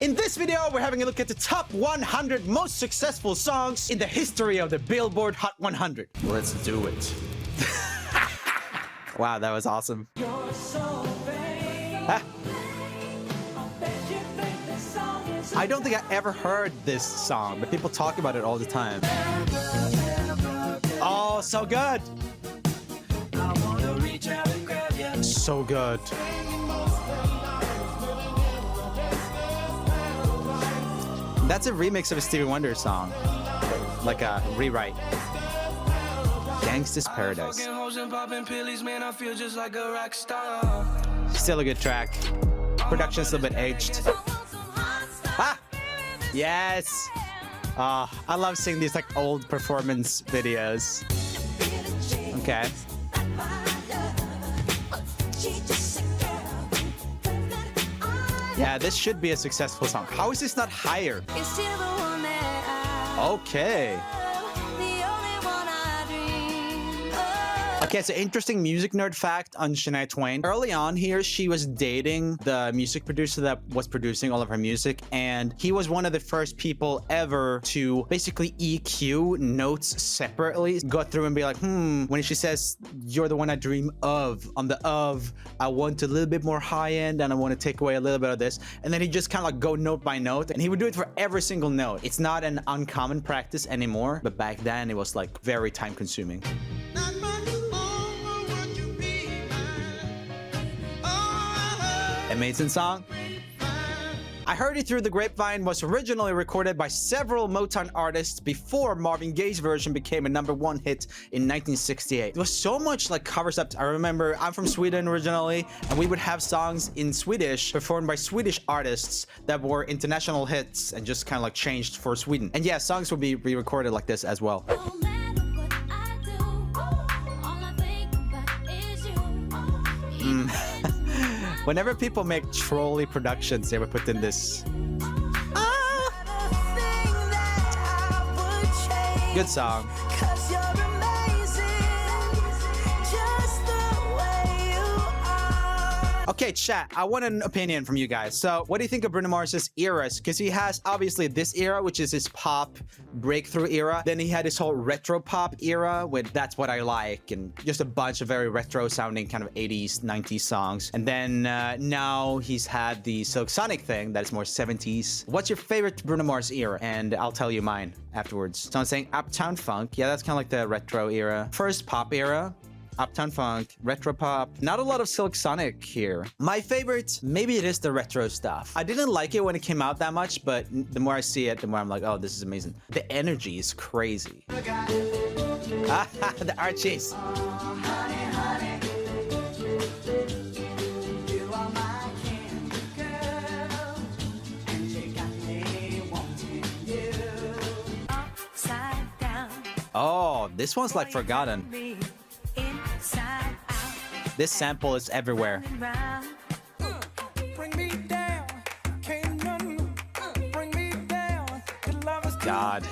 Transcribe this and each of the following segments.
In this video, we're having a look at the top 100 most successful songs in the history of the Billboard Hot 100. Let's do it. Wow, that was awesome. I don't think I ever heard this song, but people talk about it all the time. Oh, so good. So good. That's a remix of a Stevie Wonder song. Like a rewrite. Gangsta's Paradise. Still a good track. Production's a little bit aged. Ah! Yes! I love seeing these like old performance videos. Okay. Yeah, this should be a successful song. How is this not higher? Okay. Okay, so interesting music nerd fact on Shania Twain. Early on here, she was dating the music producer that was producing all of her music, and he was one of the first people ever to basically EQ notes separately, go through and be like, when she says, "You're the one I dream of," on the "of," I want a little bit more high end and I want to take away a little bit of this. And then he just kind of like go note by note, and he would do it for every single note. It's not an uncommon practice anymore, but back then it was like very time consuming. Amazing song. I Heard It Through the Grapevine was originally recorded by several Motown artists before Marvin Gaye's version became a #1 hit in 1968. It was so much like covers up. I remember I'm from Sweden originally, and we would have songs in Swedish performed by Swedish artists that were international hits and just kind of like changed for Sweden. And yeah, songs would be re-recorded like this as well. Whenever people make trolley productions, they would put in this. Good song. Okay, chat, I want an opinion from you guys. So, what do you think of Bruno Mars's eras? Because he has, obviously, this era, which is his pop breakthrough era. Then he had his whole retro pop era with That's What I Like, and just a bunch of very retro-sounding kind of 80s, 90s songs. And then now he's had the Silk Sonic thing that is more 70s. What's your favorite Bruno Mars era? And I'll tell you mine afterwards. So I'm saying Uptown Funk. Yeah, that's kind of like the retro era. First pop era. Uptown Funk, retro pop. Not a lot of Silk Sonic here. My favorite, maybe it is the retro stuff. I didn't like it when it came out that much, but the more I see it, the more I'm like, oh, this is amazing. The energy is crazy. The Archies. Oh, this one's like forgotten. This sample is everywhere. God.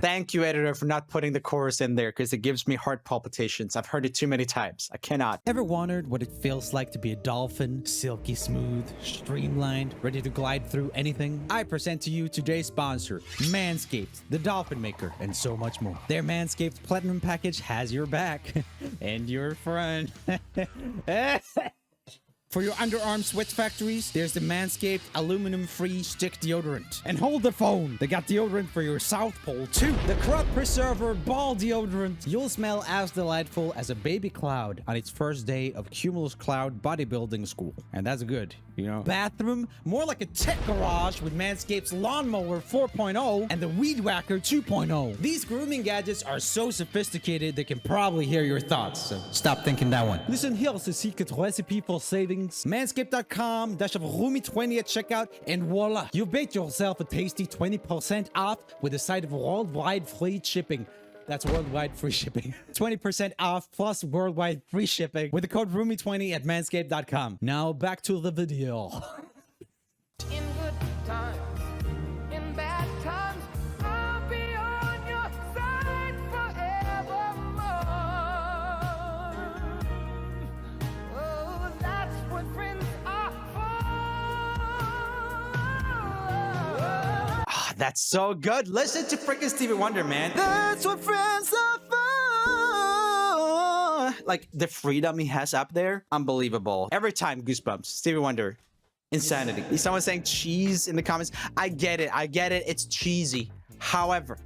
Thank you, editor, for not putting the chorus in there, because it gives me heart palpitations. I've heard it too many times. I cannot. Ever wondered what it feels like to be a dolphin? Silky smooth, streamlined, ready to glide through anything? I present to you today's sponsor, Manscaped, the dolphin maker, and so much more. Their Manscaped Platinum package has your back and your front. For your underarm sweat factories, there's the Manscaped aluminum-free stick deodorant. And hold the phone, they got deodorant for your South Pole too. The Crop Preserver Ball Deodorant. You'll smell as delightful as a baby cloud on its first day of Cumulus Cloud bodybuilding school. And that's good, you know. Bathroom, more like a tech garage with Manscaped's Lawnmower 4.0 and the Weed Whacker 2.0. These grooming gadgets are so sophisticated they can probably hear your thoughts, so stop thinking that one. Listen, here's a secret recipe for savings. Manscaped.com, dash of Roomie20 at checkout, and voila, you bait yourself a tasty 20% off with a side of worldwide free shipping. That's worldwide free shipping. 20% off plus worldwide free shipping with the code Roomie20 at Manscaped.com. Now back to the video. In good times, in bad times, I'll be on your side forevermore. Oh, that's what That's so good. Listen to freaking Stevie Wonder, man. That's what friends are for. Like the freedom he has up there, unbelievable. Every time, goosebumps. Stevie Wonder, insanity. Is someone saying cheese in the comments? I get it. It's cheesy. However,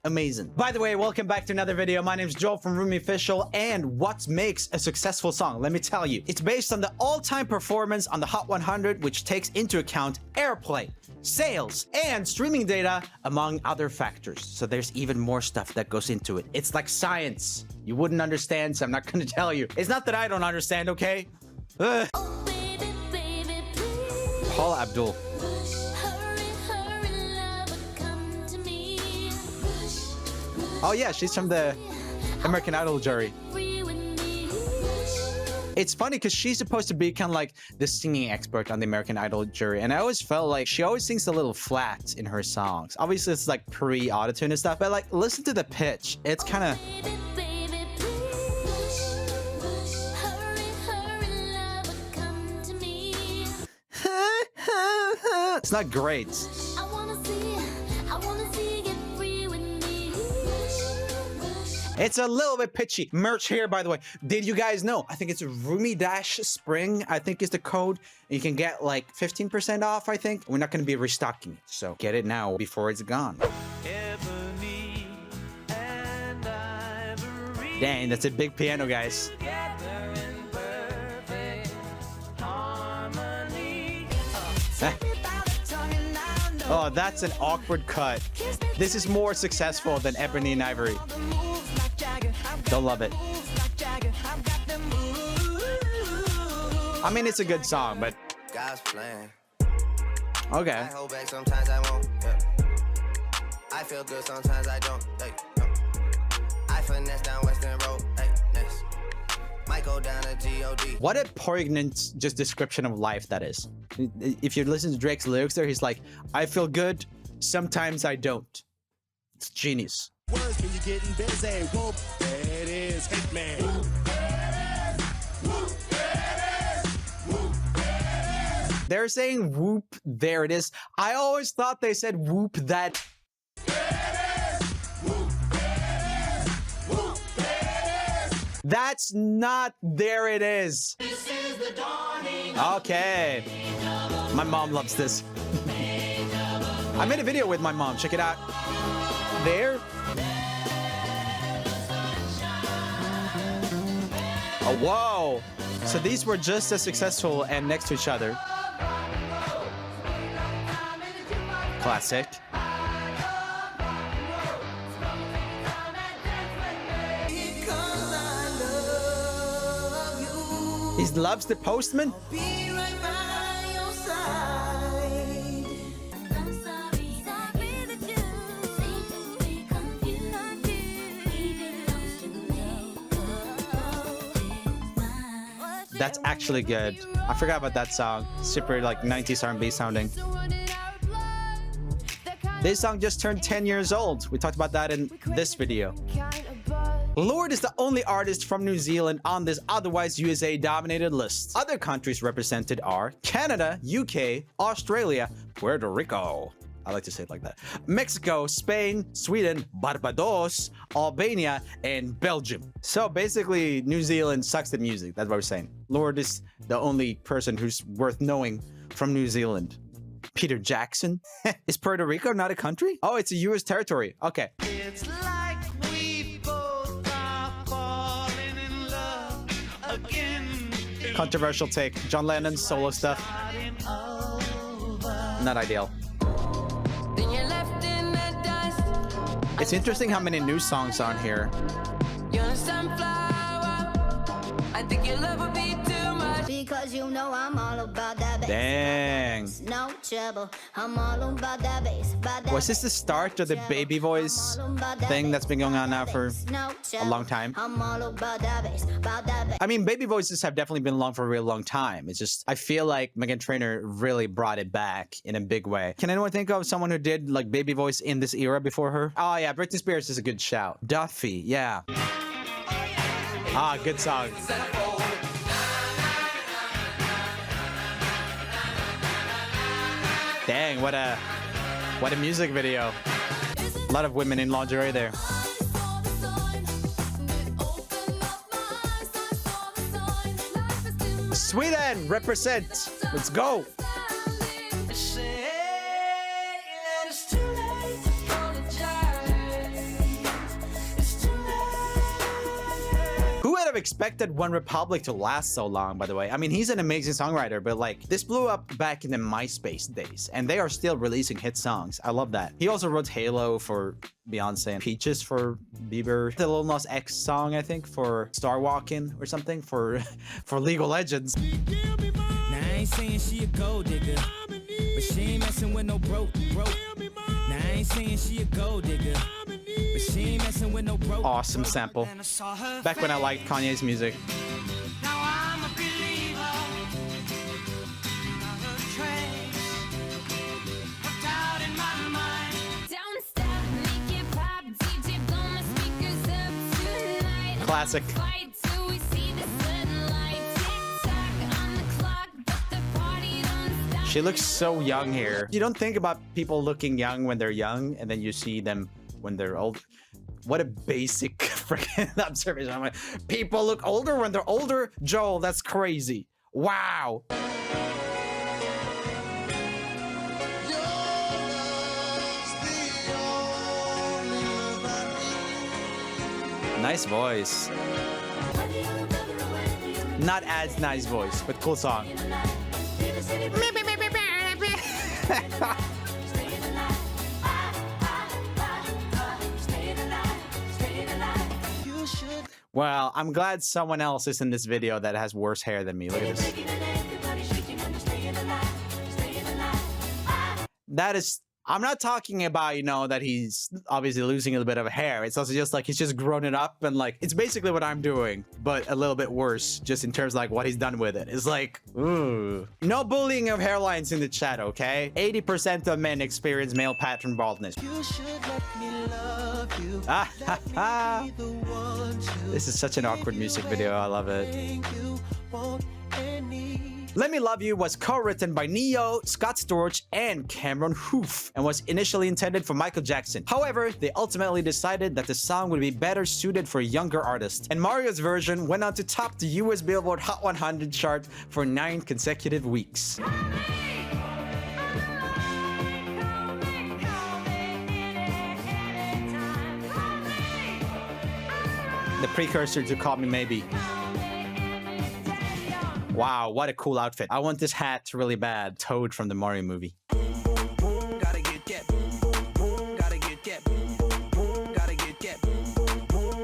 amazing. By the way, welcome back to another video. My name is Joel from RoomieOfficial, and what makes a successful song? Let me tell you. It's based on the all-time performance on the Hot 100, which takes into account airplay, sales, and streaming data, among other factors. So there's even more stuff that goes into it. It's like science. You wouldn't understand, so I'm not gonna tell you. It's not that I don't understand, okay? Ugh. Oh, baby, baby, please. Paula Abdul. Hurry, hurry, lover, come to me. Oh yeah, she's from the American Idol jury. Free with me. It's funny because she's supposed to be kind of like the singing expert on the American Idol jury, and I always felt like she always sings a little flat in her songs. Obviously, it's like pre-autotune and stuff, but like listen to the pitch. It's kind of Baby, baby, please. Hurry, hurry, lover, come to me. it's not great. I wanna see you free with me. It's a little bit pitchy. Merch here, by the way. Did you guys know? I think it's Roomie-Spring, I think is the code. You can get like 15% off, I think. We're not going to be restocking it, so get it now before it's gone. Ebony and ivory Dang, that's a big piano, guys. together in perfect harmony. Oh, that's an awkward cut. This is more successful than Ebony and Ivory. Don't love it. I mean, it's a good song, but God's plan. okay. I hold back sometimes I won't. Yeah. I feel good sometimes I don't. Hey, no. I finesse down Western Road. Hey, next. Might go down to G.O.D. What a poignant just description of life that is. If you listen to Drake's lyrics there, he's like, I feel good, sometimes I don't. It's genius. Words when you're getting busy. Whoop, there it is, Hitman. They're saying whoop, there it is. I always thought they said whoop that. That's not there it is. Okay. My mom loves this. I made a video with my mom. Check it out. There. Oh, whoa. So these were just as successful and next to each other. Classic. He loves the Postman. I'm sorry that you seem to be confused. Even though That's actually good. I forgot about that song. Super like 90s R&B sounding. This song just turned 10 years old. We talked about that in this video. Lorde is the only artist from New Zealand on this otherwise USA-dominated list. Other countries represented are Canada, UK, Australia, Puerto Rico. I like to say it like that. Mexico, Spain, Sweden, Barbados, Albania, and Belgium. So basically, New Zealand sucks at music. That's what we're saying. Lorde is the only person who's worth knowing from New Zealand. Peter Jackson? Is Puerto Rico not a country? Oh, it's a US territory. Okay. It's like we both are falling in love again. Controversial take. John Lennon's solo stuff. Starting over. Not ideal. then you're left in the dust. It's interesting how many new songs are on here. You're a sunflower. I think your love would be too much. Because you know I'm all about that bass. Dang. No trouble. I'm all about that bass. Was this the start of the baby voice thing that's been going on now for a long time? I'm all about that bass. About that bass. I mean, baby voices have definitely been along for a real long time. It's just, I feel like Meghan Trainor really brought it back in a big way. Can anyone think of someone who did like baby voice in this era before her? Oh yeah, Britney Spears is a good shout. Duffy, yeah. Ah, good song. Dang, what a What a music video. A lot of women in lingerie there. Sweden, represent. Let's go. Who would have expected One Republic to last so long, by the way? I mean, he's an amazing songwriter, but like, this blew up back in the MySpace days, and they are still releasing hit songs. I love that. He also wrote Halo for Beyonce and Peaches for Bieber. The Lil Nas X song, I think, for Star Walking or something for League of Legends. Now I ain't saying she a gold digger, but she ain't messing with no broke. Now I ain't saying she a gold digger, but she ain't messing with no broke. Awesome sample. Back when I liked Kanye's music. Now I'm a believer. Not a trace of doubt in my mind. Don't stop, make it pop, DJ blow my speakers up tonight. Classic. Fight till we see the sunlight. Tick-tock on the clock, but the party don't stop. She looks so young here. You don't think about people looking young when they're young, and then you see them when they're old. What a basic freaking observation. I'm like, people look older when they're older? Joel, that's crazy. Wow. Nice voice. Not as nice voice, but cool song. Well, I'm glad someone else is in this video that has worse hair than me. Look at this. That is... I'm not talking about, you know, that he's obviously losing a little bit of hair. It's also just like he's just grown it up, and like it's basically what I'm doing, but a little bit worse, just in terms of like what he's done with it. It's like, ooh. No bullying of hairlines in the chat, okay? 80% of men experience male pattern baldness. You should let me love you. Ah, ha, ha. This is such an awkward music video. I love it. You want and need. Let Me Love You was co-written by Neo, Scott Storch, and Cameron Hoof, and was initially intended for Michael Jackson. However, they ultimately decided that the song would be better suited for younger artists, and Mario's version went on to top the US Billboard Hot 100 chart for 9 consecutive weeks. The precursor to Call Me Maybe. Wow, what a cool outfit. I want this hat really bad. Toad from the Mario movie. Gotta get that. Gotta get that. Gotta get that.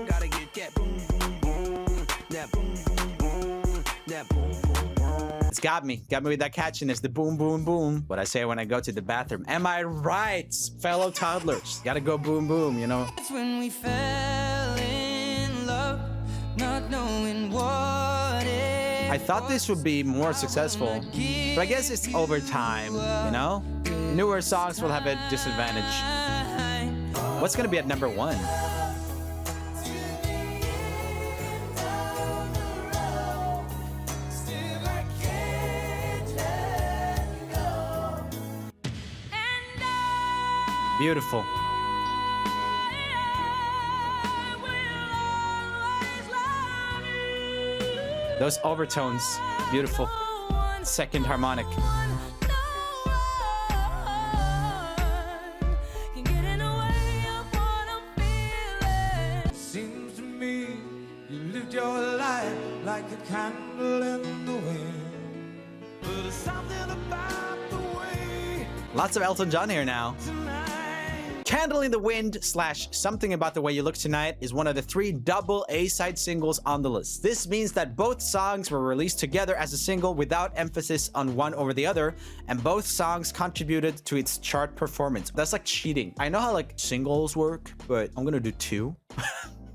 Gotta get that. It's got me with that catchiness, the boom, boom, boom. What I say when I go to the bathroom. Am I right, fellow toddlers? Gotta go boom, boom, you know? It's when we fell in love, not knowing what it. I thought this would be more successful, but I guess it's over time, you know? Newer songs will have a disadvantage. What's gonna be at number 1? Beautiful. Those overtones, beautiful. Second harmonic. Seems to me you lived your life like a candle in the wind. But there's something about the way Lots of Elton John here now. tonight. Candle in the Wind / Something About the Way You Look Tonight is one of the 3 double A-side singles on the list. This means that both songs were released together as a single without emphasis on one over the other, and both songs contributed to its chart performance. That's like cheating. I know how like singles work, but I'm gonna do 2.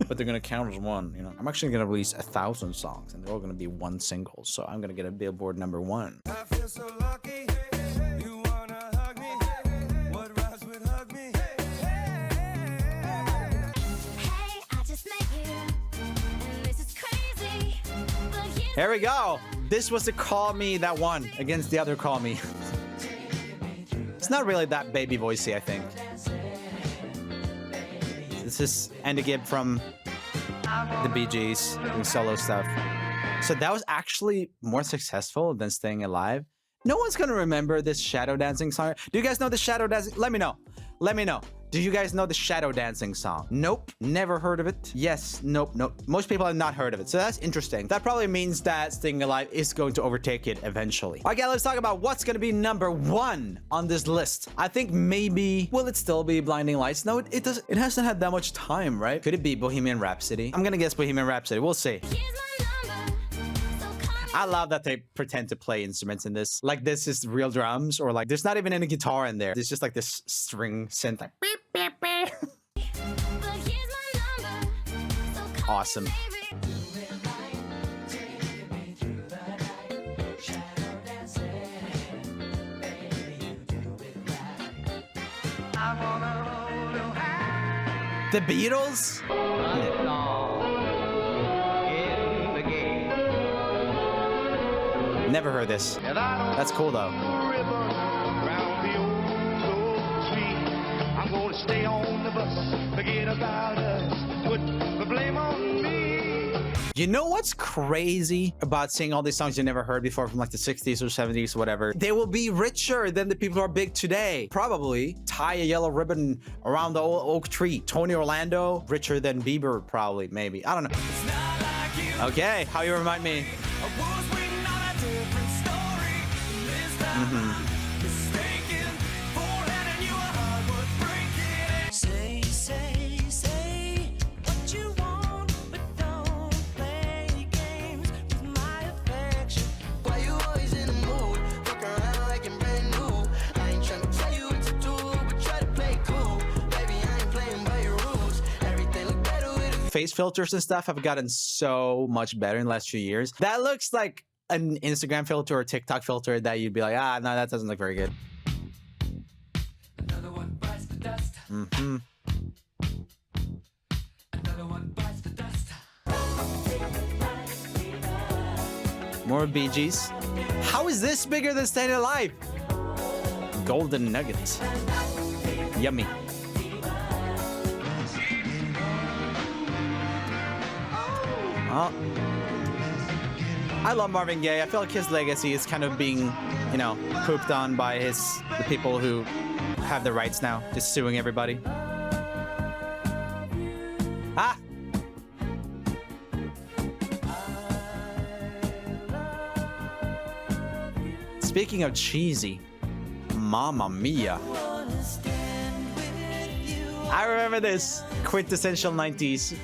But they're gonna count as 1, you know? I'm actually gonna release 1,000 songs, and they're all gonna be 1 single, so I'm gonna get a Billboard number 1. I feel so lucky. You wanna hug me? What rhymes with hug me? Hey, I just met you, and this is crazy. But here's Here we go. This was the Call Me that won against the other Call Me. It's not really that baby voicey, I think. This is Andy Gibb from the Bee Gees doing solo stuff. So that was actually more successful than Staying Alive. No one's gonna remember this shadow dancing song. Do you guys know the shadow dancing? Let me know. Let me know. Do you guys know the shadow dancing song? Nope. Never heard of it. Yes. Nope. Nope. Most people have not heard of it. So that's interesting. That probably means that Staying Alive is going to overtake it eventually. Okay, let's talk about what's going to be number 1 on this list. I think maybe, will it still be Blinding Lights? No, it doesn't. It hasn't had that much time, right? Could it be Bohemian Rhapsody? I'm going to guess Bohemian Rhapsody. We'll see. Here's my number, so come I love that they pretend to play instruments in this. Like this is real drums, or like there's not even any guitar in there. It's just like this string synth. Like, beep, beep, beep. but here's my number, so come Awesome. baby. The Beatles? Never heard this. That's cool though. I'm gonna stay on the bus, forget about us, put the blame on me. You know what's crazy about seeing all these songs you never heard before from like the 60s or 70s or whatever? They will be richer than the people who are big today. Probably tie a yellow ribbon around the old oak tree. Tony Orlando, richer than Bieber, probably, maybe. I don't know. Okay, how you remind me. Say what you want, but don't play games with my affection. Why you always in the mood? Fuck around like I'm brand new. I ain't tryna tell you what to do, but try to play cool. Baby, I ain't playing by your rules. Everything look better with a Face filters and stuff have gotten so much better in the last few years. That looks like an Instagram filter or TikTok filter that you'd be like, ah, no, that doesn't look very good. Another one bites the dust. Mm-hmm. Another one bites the dust. More Bee Gees. How is this bigger than Staying Alive? Golden nuggets. Yummy. Oh. I love Marvin Gaye. I feel like his legacy is kind of being, you know, pooped on by the people who have the rights now, just suing everybody. Ah! Speaking of cheesy, Mamma Mia. I remember this quintessential 90s.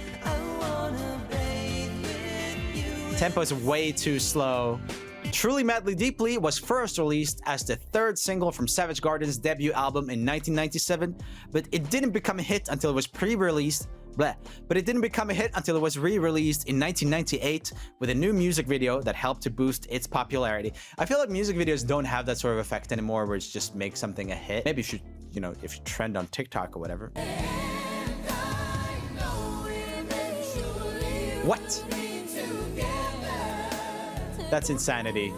Tempo is way too slow. Truly Madly Deeply was first released as the 3rd single from Savage Garden's debut album in 1997, but it didn't become a hit until it was re-released in 1998 with a new music video that helped to boost its popularity. I feel like music videos don't have that sort of effect anymore where it's just make something a hit. Maybe if you trend on TikTok or whatever. What? That's insanity.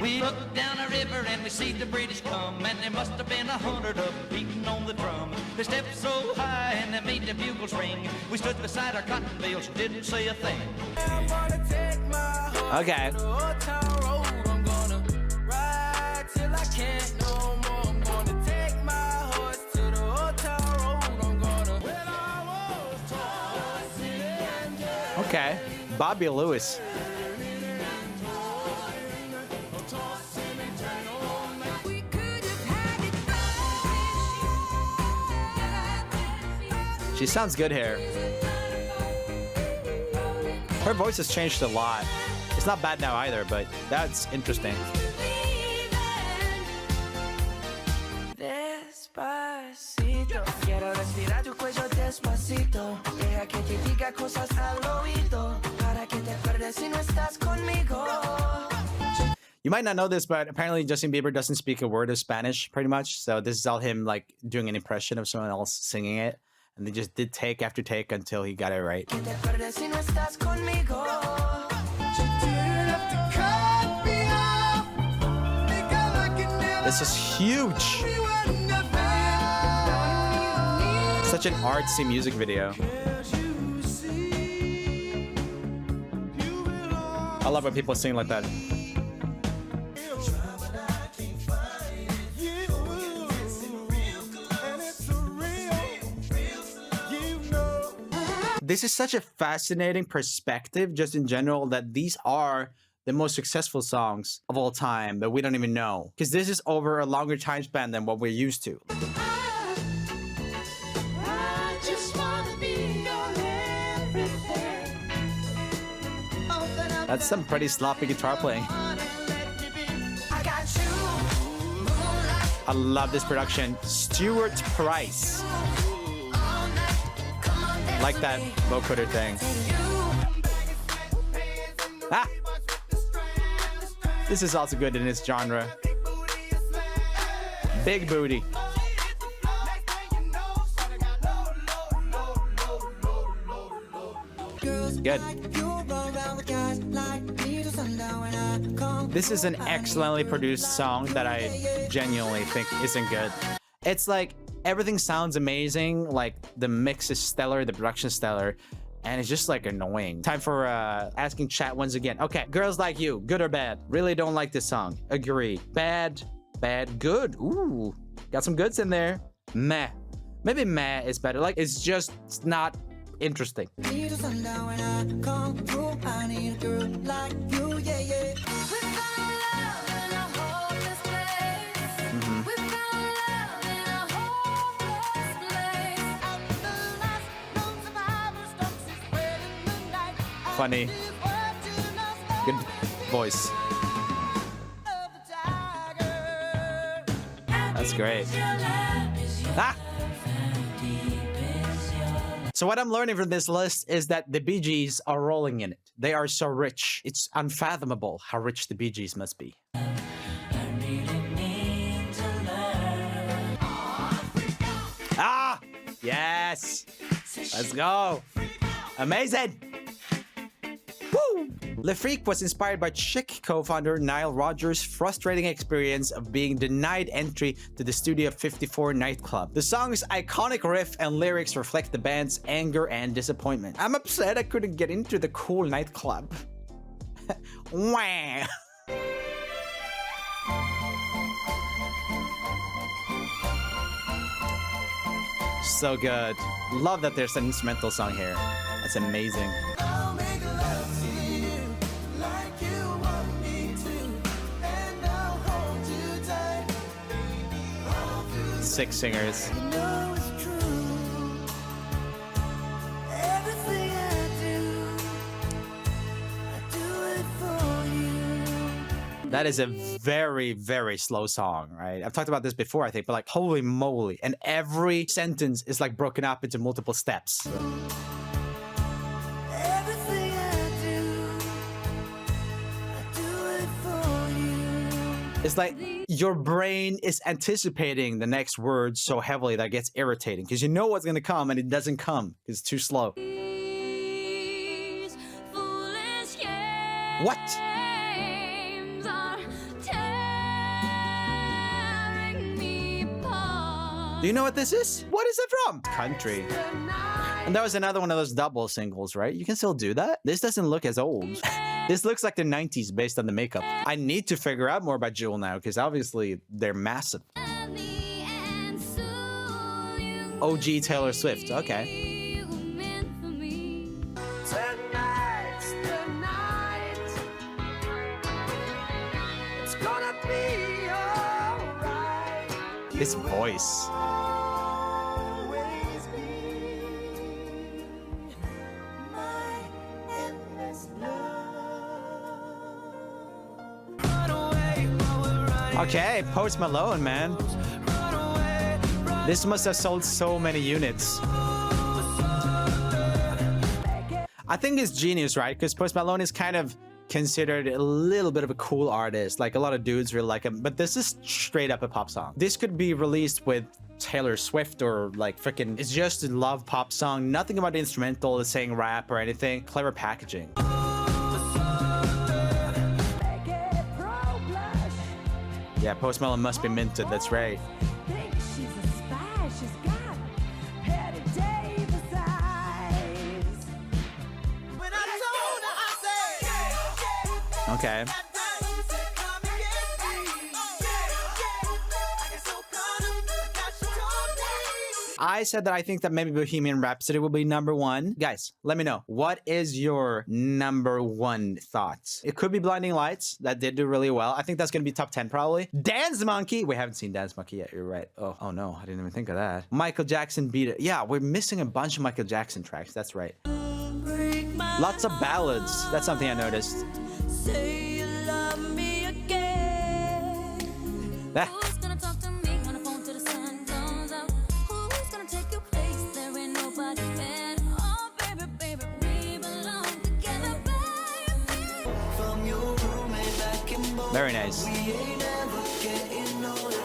We look down a river and we see the British come, and there must have been 100 of them beating on the drum. They stepped so high and they made the bugles ring. We stood beside our cotton bales and didn't say a thing. I'm gonna take my horse Okay. to the old town road. I'm gonna ride till I can't no more. I'm gonna take my horse to the old town road. I'm gonna when I was tossing and turning. Okay. Bobby Lewis. We could have had it all. She sounds good here. Her voice has changed a lot. It's not bad now either, but that's interesting. Despacito, quiero respirar tu cuello despacito. Deja que te diga cosas al oído, para que te acuerdes si no estás conmigo. You might not know this, but apparently Justin Bieber doesn't speak a word of Spanish, pretty much. So this is all him like doing an impression of someone else singing it. And they just did take after take until he got it right. Que te acuerdes si no estás conmigo. You didn't have to This is huge. Such an artsy music video. I love when people sing like that. This is such a fascinating perspective just in general, that these are the most successful songs of all time that we don't even know, because this is over a longer time span than what we're used to. That's some pretty sloppy guitar playing. I love this production. Stuart Price. Like that vocoder thing. Ah! This is also good in its genre. Big booty. Good. This is an excellently produced song that I genuinely think isn't good. It's like everything sounds amazing, like the mix is stellar, the production is stellar, and it's just like annoying. Time for asking chat once again. Okay, Girls Like You, good or bad? Really don't like this song. Agree. Bad, bad, good. Ooh, got some goods in there. Meh. Maybe meh is better. Like, it's just not interesting. Funny. Good voice. That's great. Ah! So what I'm learning from this list is that the Bee Gees are rolling in it. They are so rich. It's unfathomable how rich the Bee Gees must be. Ah! Yes! Let's go! Amazing! Woo! Le Freak was inspired by Chic co-founder Nile Rodgers' frustrating experience of being denied entry to the Studio 54 nightclub. The song's iconic riff and lyrics reflect the band's anger and disappointment. I'm upset I couldn't get into the cool nightclub. Wah! So good. Love that there's an instrumental song here. That's amazing. 6 singers. That is a very, very slow song, right? I've talked about this before, I think, but like, holy moly. And every sentence is like broken up into multiple steps. It's like your brain is anticipating the next word so heavily that it gets irritating because you know what's going to come and it doesn't come. It's too slow. What? Do you know what this is? What is it from? Country. And that was another one of those double singles, right? You can still do that. This doesn't look as old. This looks like the 90s based on the makeup. I need to figure out more about Jewel now because obviously they're massive. OG Taylor Swift. Okay. This voice. Okay, Post Malone, man. This must have sold so many units. I think it's genius, right? Because Post Malone is kind of considered a little bit of a cool artist. Like, a lot of dudes really like him. But this is straight up a pop song. This could be released with Taylor Swift or like freaking... It's just a love pop song. Nothing about the instrumental, is saying rap or anything. Clever packaging. Yeah, Post Malone must be minted. That's right. Think she's a spy. She's got Patty Davis eyes. When I told her, I said, Okay. I said that I think that maybe Bohemian Rhapsody will be number one. Guys, let me know. What is your number one thoughts? It could be Blinding Lights. That did do really well. I think that's going to be top 10 probably. Dance Monkey. We haven't seen Dance Monkey yet. You're right. Oh no. I didn't even think of that. Michael Jackson Beat It. Yeah, we're missing a bunch of Michael Jackson tracks. That's right. Lots of ballads. That's something I noticed. Say you love me again. Ah. Who's gonna talk to me when the phone to the sun comes out? Who's gonna take your place? There ain't nobody better. Oh, baby, baby, we belong together, baby. from your roommate back in Boulder. Very nice. We ain't ever getting older.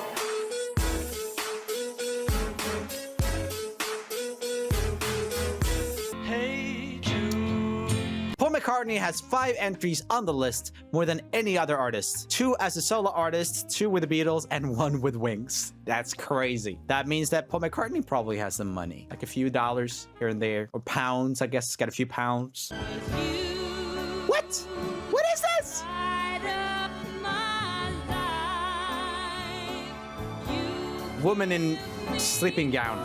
Hey Jude. Paul McCartney has 5 entries on the list, more than any other artist. 2 as a solo artist, 2 with the Beatles, and 1 with Wings. That's crazy. That means that Paul McCartney probably has some money, like a few dollars here and there, or pounds. I guess it's got a few pounds. What? What is this? Woman in sleeping gown.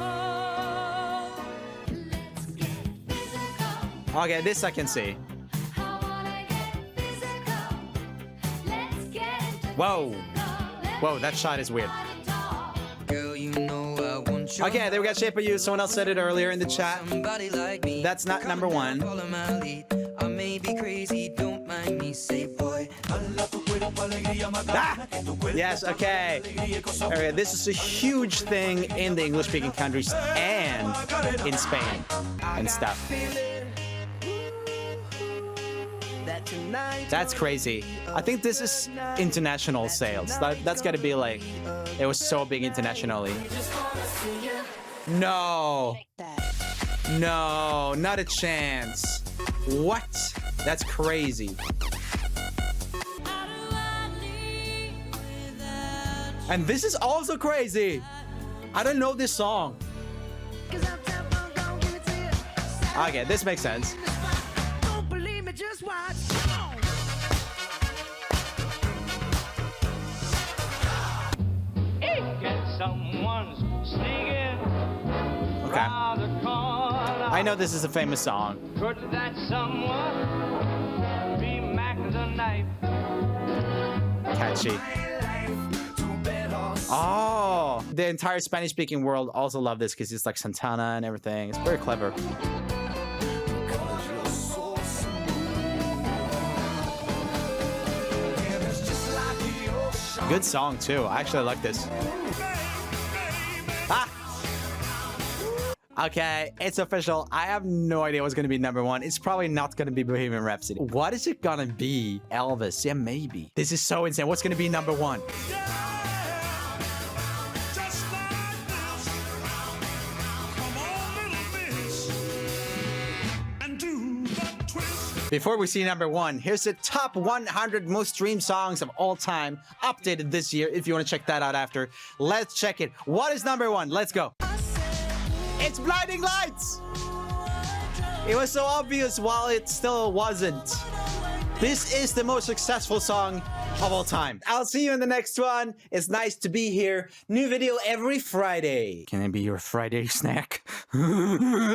Okay, this I can see. Whoa. Whoa, that shot is weird. Girl, you know I want you. Okay, there we got Shape of You. Someone else said it earlier in the chat. Somebody like me. That's not number one. Follow my lead. I may be crazy, don't mind me. Say, boy, Ah! Yes, okay. Okay, this is a huge thing in the English-speaking countries and in Spain and stuff. That's crazy. I think this is international sales. That's gotta be like, it was so big internationally. No. No, not a chance. What? That's crazy. And this is also crazy. I don't know this song. Okay, this makes sense. don't believe me, just watch. Get someone's sneaking Okay. round the corner. I know this is a famous song. Could that someone be Mac the Knife? Catchy. Oh, the entire Spanish-speaking world also love this because it's like Santana and everything. It's very clever. Good song too. I actually like this. Ah! Okay, it's official. I have no idea what's gonna be number one. It's probably not gonna be Bohemian Rhapsody. What is it gonna be? Elvis? Yeah, maybe. This is so insane. What's gonna be number one? Before we see number one, here's the top 100 most streamed songs of all time, updated this year. If you want to check that out after, let's check it. What is number one? Let's go. It's Blinding Lights. It was so obvious while it still wasn't. This is the most successful song of all time. I'll see you in the next one. It's nice to be here. New video every Friday. Can I be your Friday snack?